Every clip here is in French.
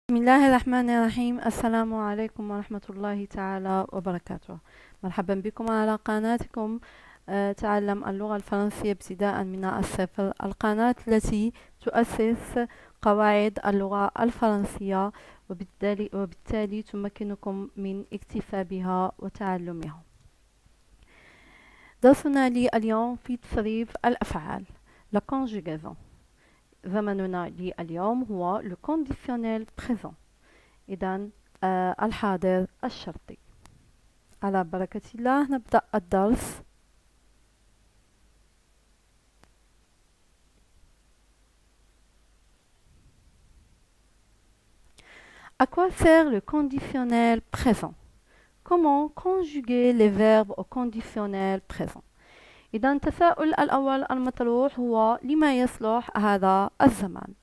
بسم الله الرحمن الرحيم. السلام عليكم ورحمة الله تعالى وبركاته. مرحبا بكم على قناتكم تعلم اللغة الفرنسية ابتداء من الصفر، القناة التي تؤسس قواعد اللغة الفرنسية وبالتالي تمكنكم من اكتسابها وتعلمها. درسنا اليوم في تصريف الأفعال la conjugaison. زمننا اليوم هو le conditionnel présent، إذن الحاضر الشرطي. على بركة الله نبدأ الدرس. À quoi sert le conditionnel présent? Comment conjuguer les verbes au conditionnel présent؟ إذا التساؤل الأول المطروح هو لما يصلح هذا الزمان؟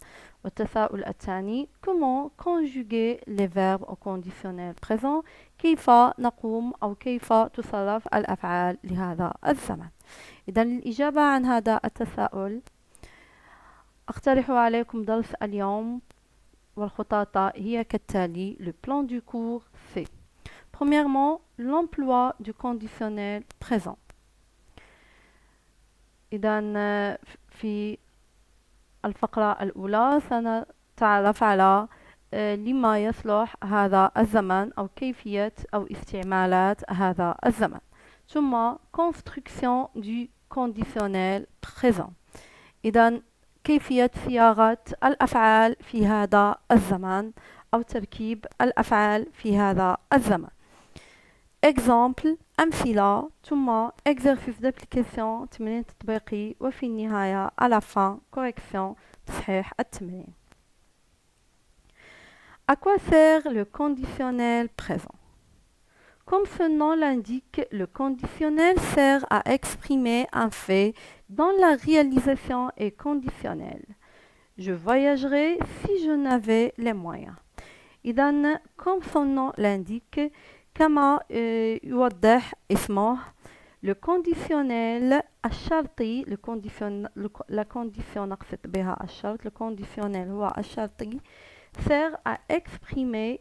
والتساؤل الثاني comment conjuguer les verbes au conditionnel présent؟ كيف نقوم أو كيف تصرف الأفعال لهذا الزمن؟ إذا الإجابة عن هذا التساؤل أقترح عليكم درس اليوم والخطة هي كالتالي. Le plan du cours c'est premièrement l'emploi du conditionnel présent. إذا في الفقرة الأولى سنتعرف على لما يصلح هذا الزمن أو كيفية أو استعمالات هذا الزمن. ثم construction du conditionnel présent. إذا كيفية صياغة الأفعال في هذا الزمان أو تركيب الأفعال في هذا الزمن. exemple أمثلة ثم exercice d'application تمرين تطبيقي وفي النهاية à la fin correction تصحيح التمرين. À quoi sert le conditionnel présent? Comme son nom l'indique, le conditionnel sert à exprimer un fait dont la réalisation est conditionnelle. Je voyagerai si je n'avais les moyens. إذن comme son nom l'indique كما يوضح اسمه le conditionnel الشرطي la condition نقصد بها الشرط le conditionnel هو الشرطي sert à exprimer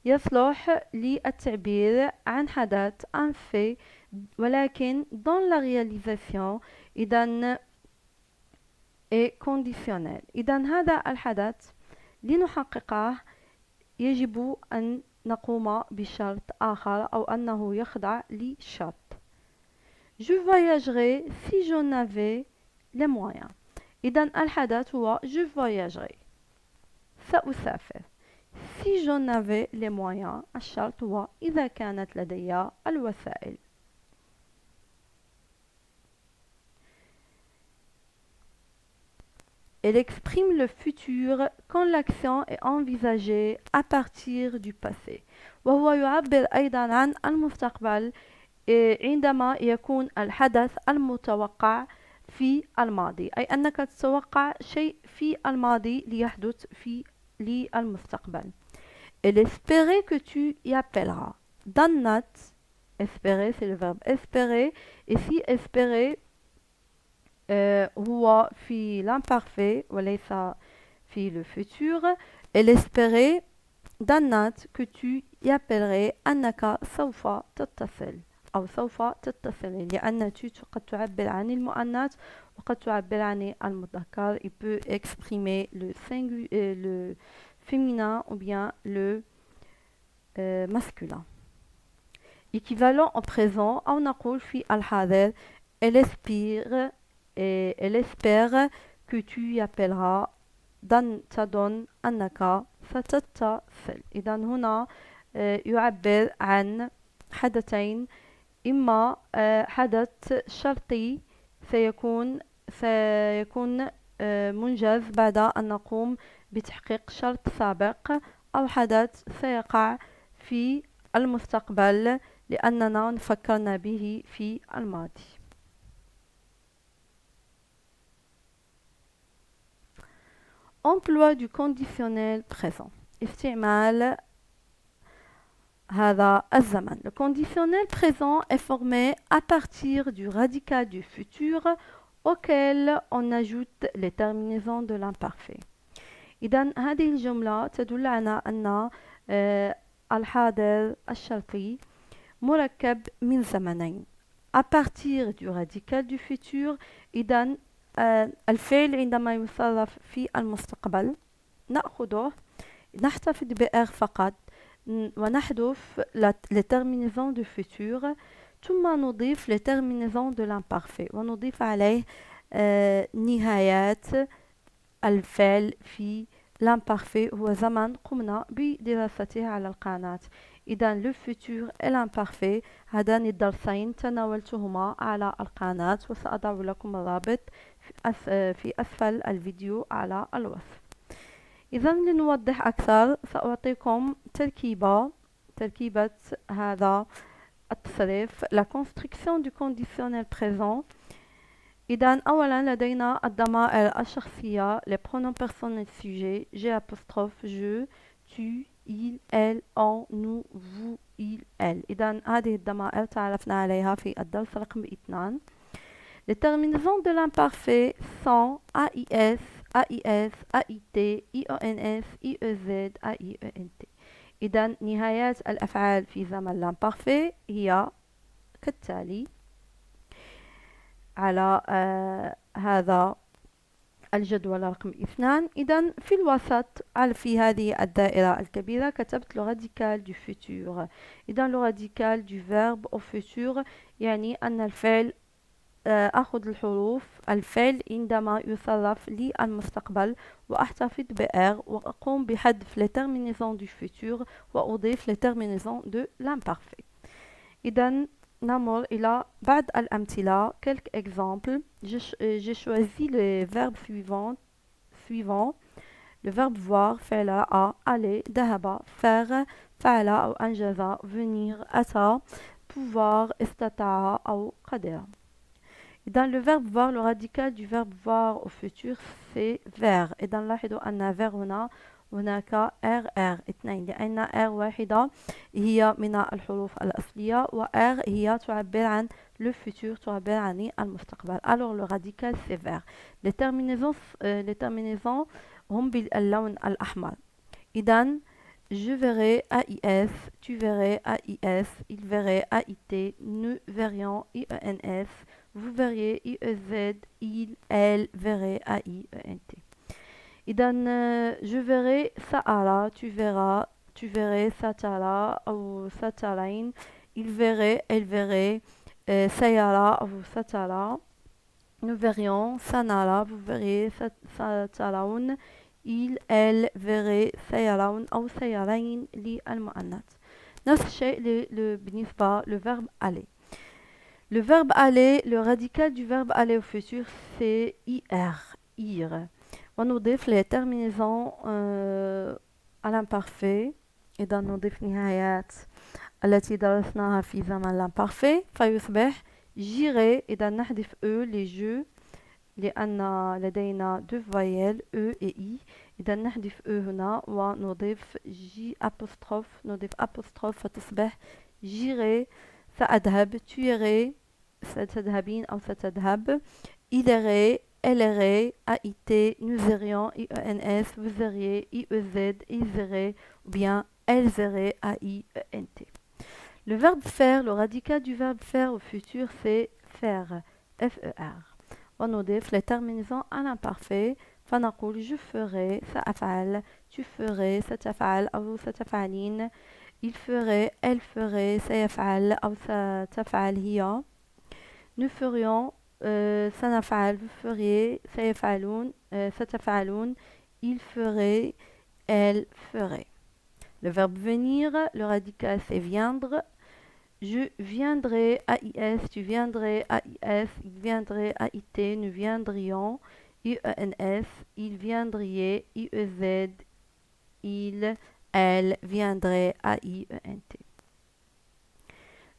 يصلح للتعبير عن حدث un fait ولكن dans la réalisation إذن est conditionnel. إذن هذا الحدث لنحققه يجب أن نقوم بشرط آخر أو أنه يخضع لشرط. Je voyagerai si j'en avais les moyens. إذن الحدث هو je voyagerai سأسافر. si j'en avais les moyens الشرط هو إذا كانت لدي الوسائل. Elle exprime le futur quand l'action est envisagée à partir du passé. وهو يعبر أيضا عن المستقبل عندما يكون الحدث المتوقع في الماضي، أي أنك تتوقع شيء في الماضي ليحدث في المستقبل. Elle espérait que tu y appelleras. ظنت espérer c'est le verbe espérer et si espérer هو في l'imparfait وليس في le futur. Elle espérait ظنت que tu y appellerais أنك سوف تتصل أو سوف تتصل لأن tu قد تعبر عن المؤنث وقد تعبر عن المذكر. Il peut exprimer le féminin ou bien le masculin. Équivalent au présent أو نقول في الحاضر elle espère que tu y appelleras تظن أنك ستتصل. إذا هنا يعبر عن حدثين، إما حدث شرطي سيكون منجز بعد أن نقوم بتحقيق شرط سابق، أو حدث سيقع في المستقبل لأننا فكرنا به في الماضي. Emploi du conditionnel présent. استعمال هذا الزمن. Le conditionnel présent est formé à partir du radical du futur auquel on ajoute les terminaisons de l'imparfait. إذن هذه الجملة تدل على أن الحاضر الشرطي مركب من زمنين. à partir du radical du futur إذن الفعل عندما يصرف في المستقبل نأخذه نحتفظ بR فقط ونحذف les terminaisons du futur ثم نضيف les terminaisons de l'imparfait ونضيف عليه نهايات الفعل في l'imparfait هو زمن قمنا بدراسته على القناة. إذا le futur et l'imparfait هذان الدرسين تناولتهما على القناة وسأضع لكم الرابط في أسفل الفيديو على الوصف. إذا لنوضح أكثر سأعطيكم تركيبة هذا التصريف la construction du conditionnel présent. إذا أولا لدينا الضمائر الشخصية les pronoms personnels sujets j'ai apostrophe je tu il elle on nous vous il elle. إذا هذه الضمائر تعرفنا عليها في الدرس رقم 2. Les terminaisons de l'imparfait sont AIS, AIS, AIT, IONS, IEZ, AIENT. إذا نهايات الأفعال في زمن l'imparfait هي كالتالي على هذا الجدول رقم 2. إذا في الوسط في هذه الدائرة الكبيرة كتبت le radical du futur. إذا le radical du verbe au futur يعني أن الفعل أخذ الحروف الفعل عندما يصرف للمستقبل وأحتفظ بR وأقوم بحذف les terminaisons du futur وأضيف les terminaisons de l'imparfait. إذا نمر إلى بعض الأمثلة. quelques exemples. J'ai choisi le verbe suivant. Le verbe voir فعل aller ذهب faire فعل أو أنجز venir أتى pouvoir استطاع أو قدر. Dans le verbe voir, le radical du verbe voir au futur c'est vers. إذا لاحظوا أن vers هناك RR اثنين لأن R واحدة هي من الحروف الأصلية و R هي تعبر عن le futur تعبر عن المستقبل. Alors le radical c'est vers. Les terminaisons هم باللون الأحمر. إذا je verrai AIS, tu verrais AIS, il verrait AIT, nous verrions IENS, vous verriez IEZ, il, elle verrait AIENT. إذا je verrai سأرى, tu verrais سترى أو سترين, il verrait, elle verrait, سيرى أو سترى, nous verrions سنرى, vous verriez سترون, il, elle verrait سيرون أو سيرين للمؤنث. نفس الشيء بالنسبة le verbe aller. Le verbe aller, le radical du verbe aller au futur c'est ir. ونضيف les terminaisons à l'imparfait. إذا نضيف نهايات التي درسناها في زمن l'imparfait فيصبح j'irai. إذا نحذف les jeux لأن لدينا deux voyelles E et I. إذا نحذف E هنا ونضيف J apostrophe نضيف apostrophe فتصبح j'irai سأذهب tu irais ستذهبين أو ستذهب il irait elle irait AIT nous irions IENS vous iriez IEZ ils iraient ou bien elles iraient AIENT. Le verbe faire, le radical du verbe faire au futur c'est faire FER. ونضيف les terminaisons à l'imparfait فنقول je ferai سأفعل tu ferais ستفعل أو ستفعلين il ferait elle ferait سيفعل أو ستفعل هي nous ferions سنفعل vous feriez سيفعلون ستفعلون il ferait elle ferait. Le verbe venir, le radical c'est viendre. Je viendrai AIS, tu viendrais AIS, il viendrait AIT, nous viendrions IENS, il viendriez IEZ, il, elle viendrait AIENT.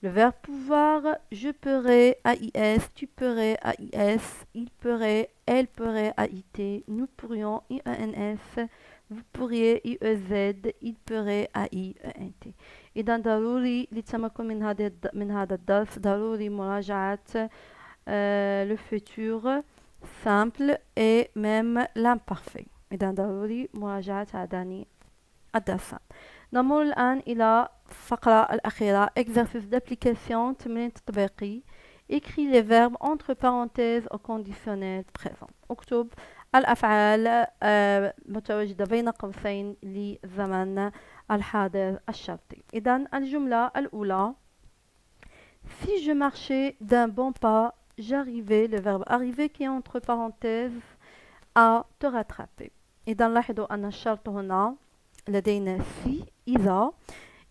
Le verbe pouvoir, je pourrais AIS, tu pourrais AIS, il pourrait, elle pourrait AIT, nous pourrions IENS, vous pourriez IEZ, il pourrait AIENT. إذا ضروري للتمكن من هذا الدرس ضروري مراجعة le futur simple et même l'imparfait. إذا ضروري مراجعة هذان الدرسان. نمر الآن إلى الفقرة الأخيرة exercice d'application تمرين تطبيقي. écris les verbes entre parenthèses au conditionnel présent. اكتب الأفعال متواجدة بين قوسين للزمن الحاضر الشرطي. إذن الجملة الأولى si je marchais d'un bon pas j'arrivais le verbe arriver qui est entre parenthèses à te rattraper. إذن لاحظوا أن الشرط هنا لدينا si إذا.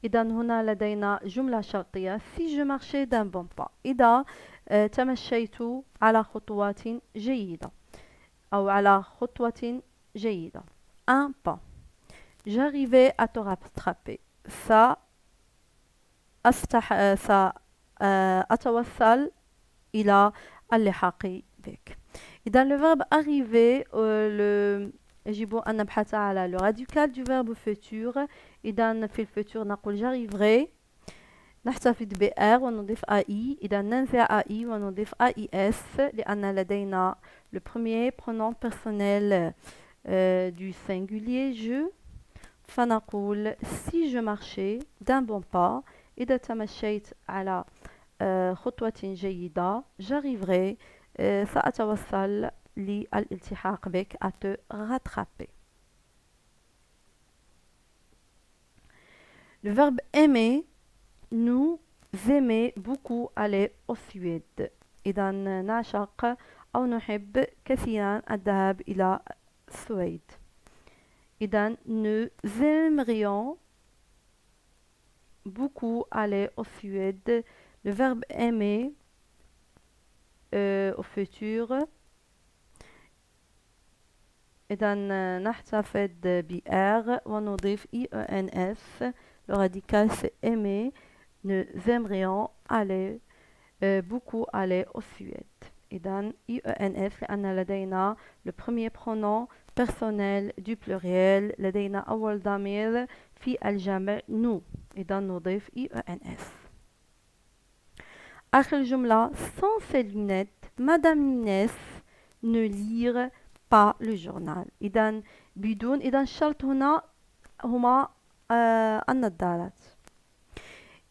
إذا هنا لدينا جملة شرطية si je marchais d'un bon pas إذا تمشيت على خطوات جيدة أو على خطوة جيدة. un pas j'arrivais à te rattraper سأتوصل إلى اللحاق بك. إذا le verbe arriver يجب أن نبحث على le radical du verbe futur. إذا في الفوتور نقول j'arriverai نحتفظ ب R ونضيف AI. إذا ننزع AI ونضيف AIS لأن لدينا le premier pronom personnel du singulier je. فنقول si je marchais d'un bon pas إذا تمشيت على خطوة جيدة j'arriverai سأتوصل للالتحاق بك à te rattraper. Le verbe aimer nous aimons beaucoup aller au Suède. إذا نعشق أو نحب كثيرا الذهاب إلى السويد. إذا nous aimerions beaucoup aller au Suède. Le verbe aimer au futur إذا نحتفظ ب R ونضيف IENS. Le radical c'est aimer. Nous aimerions aller beaucoup aller au Suède. إذا IENS لأن لدينا le premier pronom personnel du pluriel. لدينا أول ضمير في الجمع nous. إذا نضيف IENS. آخر جملة sans ses lunettes Madame Inès ne lire pas le journal. إذا بدون إذا الشرط هنا هما النظارات.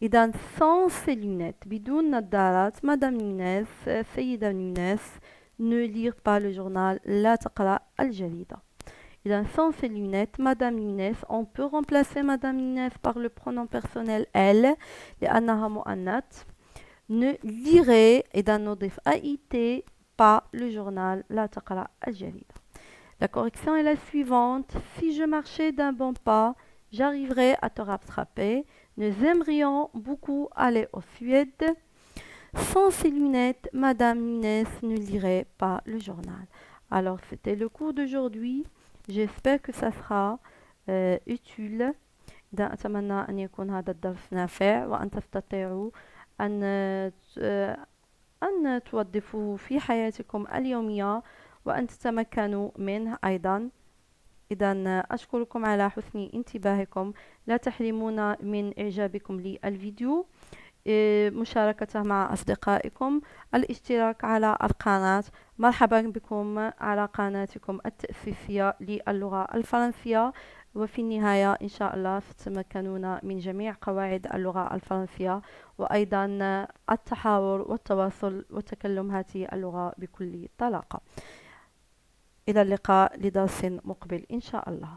إذا sans ses lunettes بدون نظارات Madame Inès سيدة Inès ne lire pas le journal لا تقرأ الجريدة. إذا sans ses lunettes Madame Inès on peut remplacer Madame Inès par le pronom personnel elle لأنها مؤنث. ne lirait إذا نضيف AIT pas le journal لا تقرأ الجريدة. La correction est la suivante. Si je marchais d'un bon pas, j'arriverais à te rattraper. Nous aimerions beaucoup aller au Suède. Sans ses lunettes, Madame Inès ne lirait pas le journal. Alors, c'était le cours d'aujourd'hui. J'espère que ça sera utile. إذا أتمنى أن يكون هذا الدرس نافع وأن تستطيعوا أن توظفوه في حياتكم اليومية وأن تتمكنوا منه أيضا. إذا أشكركم على حسن انتباهكم. لا تحرمونا من إعجابكم للفيديو، مشاركته مع أصدقائكم، الاشتراك على القناة. مرحبا بكم على قناتكم التأسيسية للغة الفرنسية. وفي النهاية إن شاء الله ستتمكنون من جميع قواعد اللغة الفرنسية وأيضا التحاور والتواصل وتكلم هذه اللغة بكل طلاقة. إلى اللقاء لدرس مقبل إن شاء الله.